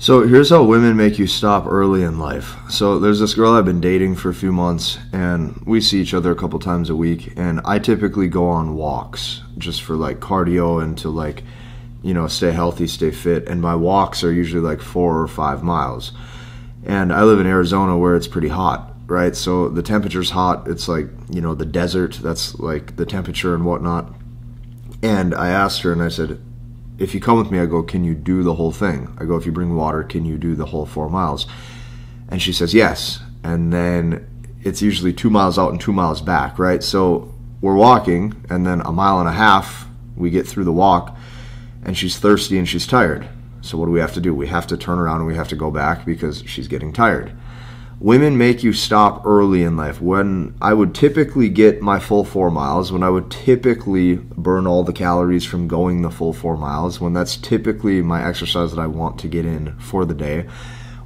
So here's how women make you stop early in life. So there's this girl I've been dating for a few months, and we see each other a couple times a week, and I typically go on walks just for like cardio and to like, you know, stay healthy, stay fit, and my walks are usually like 4 or 5 miles. And I live in Arizona where it's pretty hot, right? So the temperature's hot. It's like, you know, the desert, that's like the temperature and whatnot. And I asked her and I said, if you come with me, I go, can you do the whole thing? I go, if you bring water, can you do the whole 4 miles? And she says, yes. And then it's usually 2 miles out and 2 miles back, right? So we're walking, and then 1.5 miles, we get through the walk, and she's thirsty and she's tired. So what do we have to do? We have to turn around and we have to go back because she's getting tired. Women make you stop early in life. When I would typically get my full 4 miles, when I would typically burn all the calories from going the full 4 miles, when that's typically my exercise that I want to get in for the day,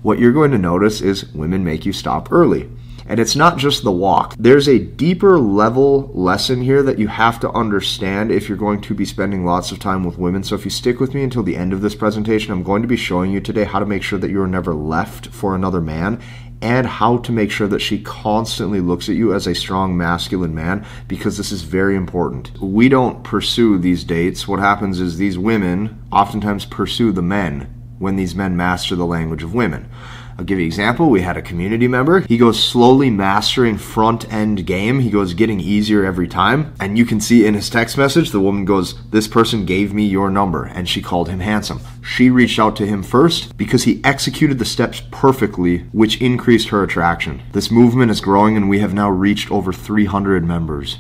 what you're going to notice is women make you stop early. And it's not just the walk. There's a deeper level lesson here that you have to understand if you're going to be spending lots of time with women. So if you stick with me until the end of this presentation, I'm going to be showing you today how to make sure that you're never left for another man, and how to make sure that she constantly looks at you as a strong masculine man, because this is very important. We don't pursue these dates. What happens is these women oftentimes pursue the men when these men master the language of women. I'll give you an example. We had a community member. He goes slowly mastering front end game. He goes getting easier every time. And you can see in his text message, the woman goes, this person gave me your number. And she called him handsome. She reached out to him first because he executed the steps perfectly, which increased her attraction. This movement is growing and we have now reached over 300 members.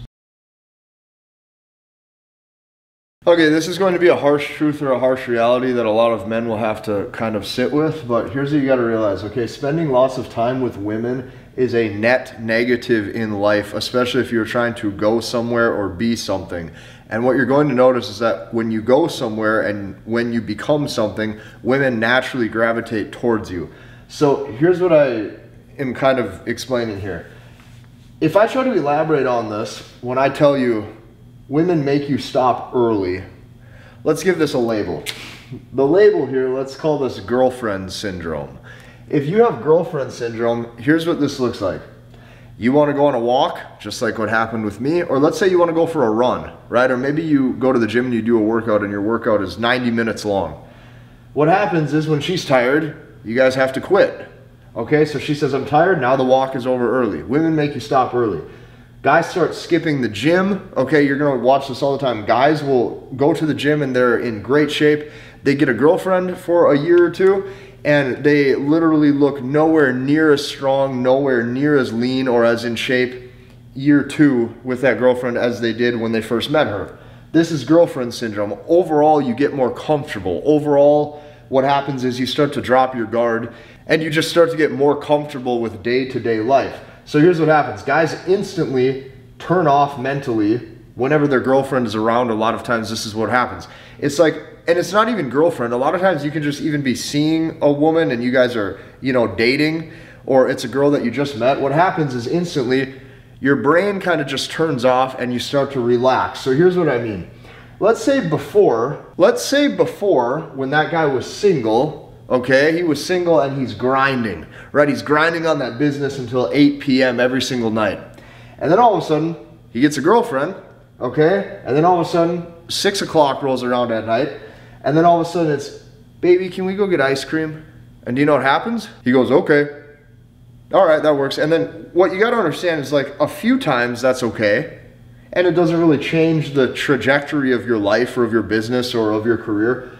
Okay, this is going to be a harsh truth or a harsh reality that a lot of men will have to kind of sit with, but here's what you got to realize, okay? Spending lots of time with women is a net negative in life, especially if you're trying to go somewhere or be something. And what you're going to notice is that when you go somewhere and when you become something, women naturally gravitate towards you. So here's what I am kind of explaining here. If I try to elaborate on this, when I tell you, women make you stop early, let's give this a label. The label here, let's call this girlfriend syndrome. If you have girlfriend syndrome, here's what this looks like. You want to go on a walk, just like what happened with me, or let's say you want to go for a run, right? Or maybe you go to the gym and you do a workout and your workout is 90 minutes long. What happens is when she's tired, you guys have to quit. Okay, so she says, I'm tired, now the walk is over early. Women make you stop early. Guys start skipping the gym. Okay, you're gonna watch this all the time. Guys will go to the gym and they're in great shape. They get a girlfriend for a year or two and they literally look nowhere near as strong, nowhere near as lean or as in shape year 2 with that girlfriend as they did when they first met her. This is girlfriend syndrome. Overall, you get more comfortable. Overall, what happens is you start to drop your guard and you just start to get more comfortable with day-to-day life. So here's what happens. Guys instantly turn off mentally whenever their girlfriend is around. A lot of times this is what happens. It's like, and it's not even girlfriend. A lot of times you can just even be seeing a woman and you guys are, you know, dating, or it's a girl that you just met. What happens is instantly your brain kind of just turns off and you start to relax. So here's what I mean. Let's say before when that guy was single, okay, he was single and he's grinding, right? He's grinding on that business until 8 p.m. every single night. And then all of a sudden, he gets a girlfriend, okay? And then all of a sudden, 6 o'clock rolls around at night. And then all of a sudden it's, baby, can we go get ice cream? And do you know what happens? He goes, okay. All right, that works. And then what you got to understand is like a few times that's okay. And it doesn't really change the trajectory of your life or of your business or of your career.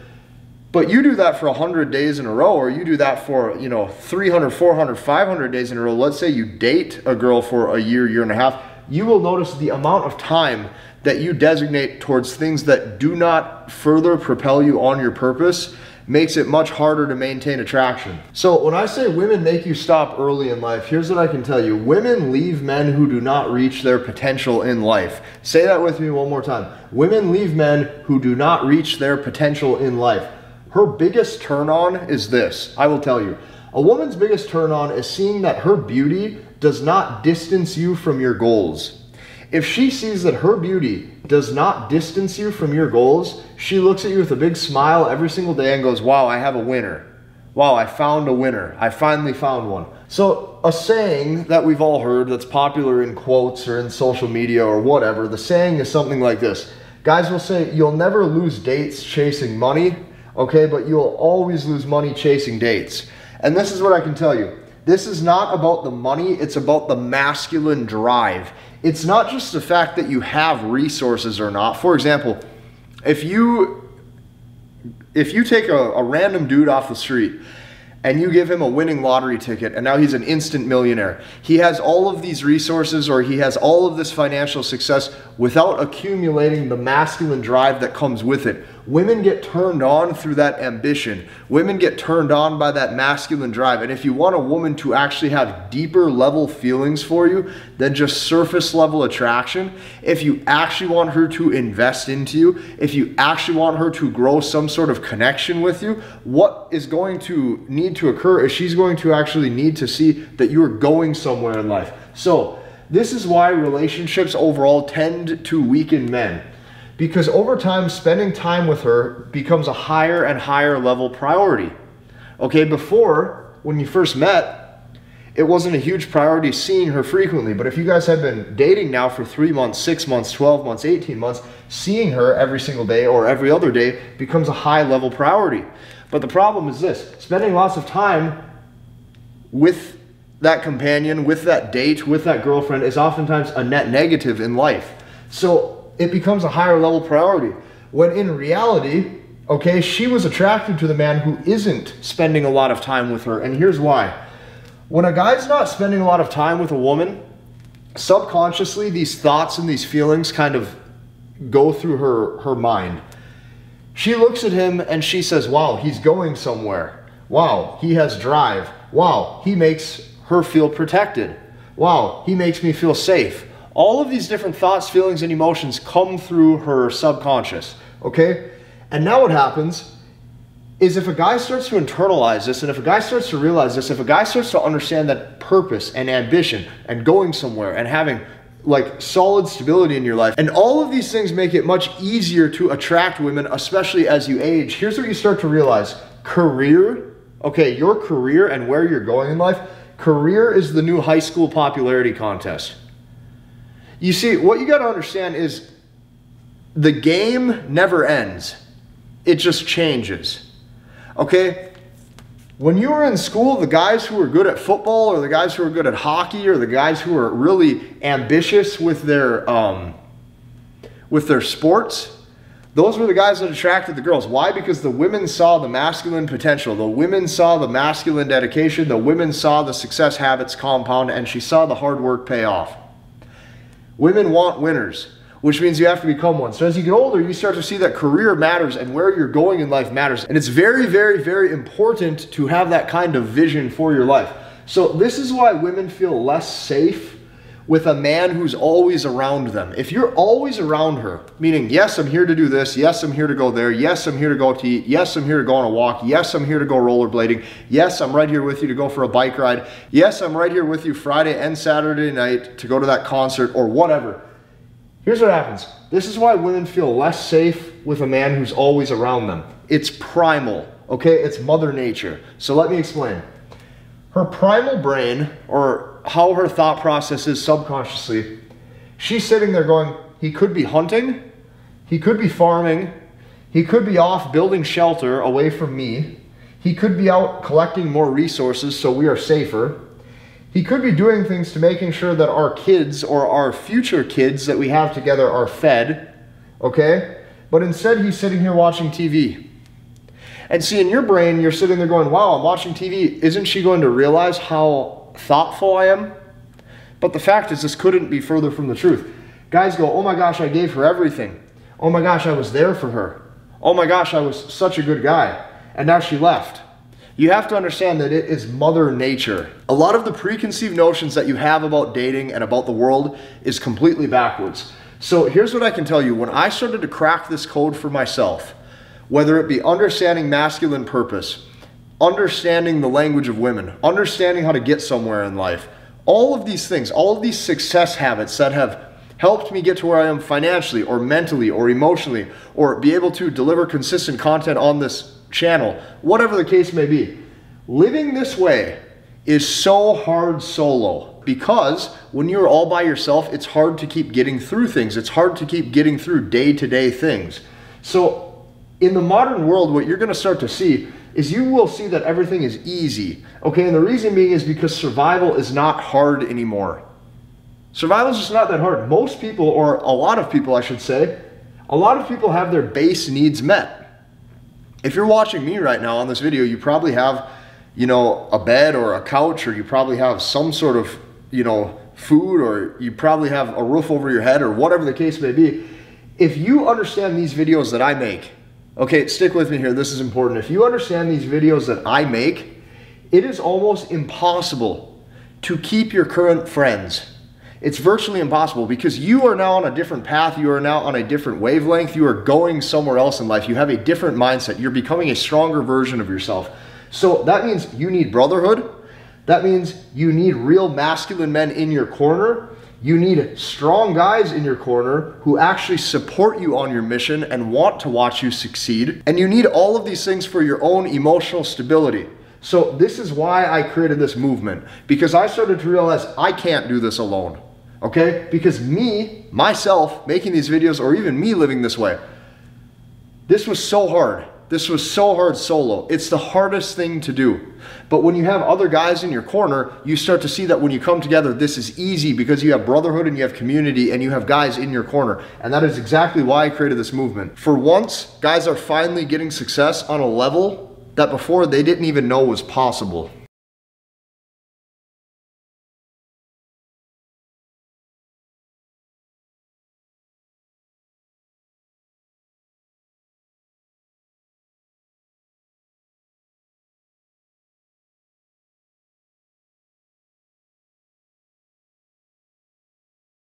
But you do that for 100 days in a row, or you do that for, you know, 300, 400, 500 days in a row. Let's say you date a girl for a year, year and a half. You will notice the amount of time that you designate towards things that do not further propel you on your purpose makes it much harder to maintain attraction. So when I say women make you stop early in life, here's what I can tell you. Women leave men who do not reach their potential in life. Say that with me one more time. Women leave men who do not reach their potential in life. Her biggest turn on is this. I will tell you. A woman's biggest turn on is seeing that her beauty does not distance you from your goals. If she sees that her beauty does not distance you from your goals, she looks at you with a big smile every single day and goes, wow, I have a winner. Wow, I found a winner. I finally found one. So a saying that we've all heard that's popular in quotes or in social media or whatever, the saying is something like this. Guys will say, you'll never lose dates chasing money, okay, but you'll always lose money chasing dates. And this is what I can tell you. This is not about the money, it's about the masculine drive. It's not just the fact that you have resources or not. For example, if you take a random dude off the street and you give him a winning lottery ticket and now he's an instant millionaire, he has all of these resources or he has all of this financial success without accumulating the masculine drive that comes with it. Women get turned on through that ambition. Women get turned on by that masculine drive. And if you want a woman to actually have deeper level feelings for you than just surface level attraction, if you actually want her to invest into you, if you actually want her to grow some sort of connection with you, what is going to need to occur is she's going to actually need to see that you're going somewhere in life. So this is why relationships overall tend to weaken men. Because over time, spending time with her becomes a higher and higher level priority. Okay, before, when you first met, it wasn't a huge priority seeing her frequently. But if you guys have been dating now for 3 months, 6 months, 12 months, 18 months, seeing her every single day or every other day becomes a high level priority. But the problem is this, spending lots of time with that companion, with that date, with that girlfriend is oftentimes a net negative in life. So it becomes a higher level priority. When in reality, okay, she was attracted to the man who isn't spending a lot of time with her. And here's why. When a guy's not spending a lot of time with a woman, subconsciously these thoughts and these feelings kind of go through her mind. She looks at him and she says, wow, he's going somewhere. Wow, he has drive. Wow, he makes her feel protected. Wow, he makes me feel safe. All of these different thoughts, feelings, and emotions come through her subconscious, okay? And now what happens is if a guy starts to internalize this, and if a guy starts to realize this, if a guy starts to understand that purpose and ambition and going somewhere and having like solid stability in your life, and all of these things make it much easier to attract women, especially as you age. Here's what you start to realize. Career, okay, your career and where you're going in life, career is the new high school popularity contest. You see, what you got to understand is the game never ends. It just changes. Okay? When you were in school, the guys who were good at football or the guys who were good at hockey or the guys who were really ambitious with their sports, those were the guys that attracted the girls. Why? Because the women saw the masculine potential. The women saw the masculine dedication. The women saw the success habits compound, and she saw the hard work pay off. Women want winners, which means you have to become one. So as you get older, you start to see that career matters and where you're going in life matters. And it's very, very, very important to have that kind of vision for your life. So this is why women feel less safe with a man who's always around them. If you're always around her, meaning, yes, I'm here to do this. Yes, I'm here to go there. Yes, I'm here to go to eat. Yes, I'm here to go on a walk. Yes, I'm here to go rollerblading. Yes, I'm right here with you to go for a bike ride. Yes, I'm right here with you Friday and Saturday night to go to that concert or whatever. Here's what happens. This is why women feel less safe with a man who's always around them. It's primal, okay? It's Mother Nature. So let me explain. Her primal brain, or how her thought process is subconsciously, she's sitting there going, he could be hunting, he could be farming, he could be off building shelter away from me, he could be out collecting more resources so we are safer, he could be doing things to making sure that our kids or our future kids that we have together are fed, okay? But instead he's sitting here watching TV. And see, in your brain, you're sitting there going, wow, I'm watching TV. Isn't she going to realize how thoughtful I am? But the fact is, this couldn't be further from the truth. Guys go, oh my gosh, I gave her everything. Oh my gosh, I was there for her. Oh my gosh, I was such a good guy. And now she left. You have to understand that it is Mother Nature. A lot of the preconceived notions that you have about dating and about the world is completely backwards. So here's what I can tell you. When I started to crack this code for myself, whether it be understanding masculine purpose, understanding the language of women, understanding how to get somewhere in life, all of these things, all of these success habits that have helped me get to where I am financially or mentally or emotionally, or be able to deliver consistent content on this channel, whatever the case may be. Living this way is so hard solo, because when you're all by yourself, it's hard to keep getting through things. It's hard to keep getting through day-to-day things. So in the modern world, what you're gonna start to see is you will see that everything is easy. Okay, and the reason being is because survival is not hard anymore. Survival is just not that hard. Most people, or a lot of people I should say, a lot of people have their base needs met. If you're watching me right now on this video, you probably have, you know, a bed or a couch, or you probably have some sort of, you know, food, or you probably have a roof over your head, or whatever the case may be. If you understand these videos that I make, okay, stick with me here, this is important. If you understand these videos that I make, it is almost impossible to keep your current friends. It's virtually impossible, because you are now on a different path. You are now on a different wavelength. You are going somewhere else in life. You have a different mindset. You're becoming a stronger version of yourself. So that means you need brotherhood. That means you need real masculine men in your corner. You need strong guys in your corner who actually support you on your mission and want to watch you succeed. And you need all of these things for your own emotional stability. So this is why I created this movement, because I started to realize I can't do this alone. Okay? Because myself, making these videos, or even me living this way, this was so hard. This was so hard solo. It's the hardest thing to do. But when you have other guys in your corner, you start to see that when you come together, this is easy, because you have brotherhood and you have community and you have guys in your corner. And that is exactly why I created this movement. For once, guys are finally getting success on a level that before they didn't even know was possible.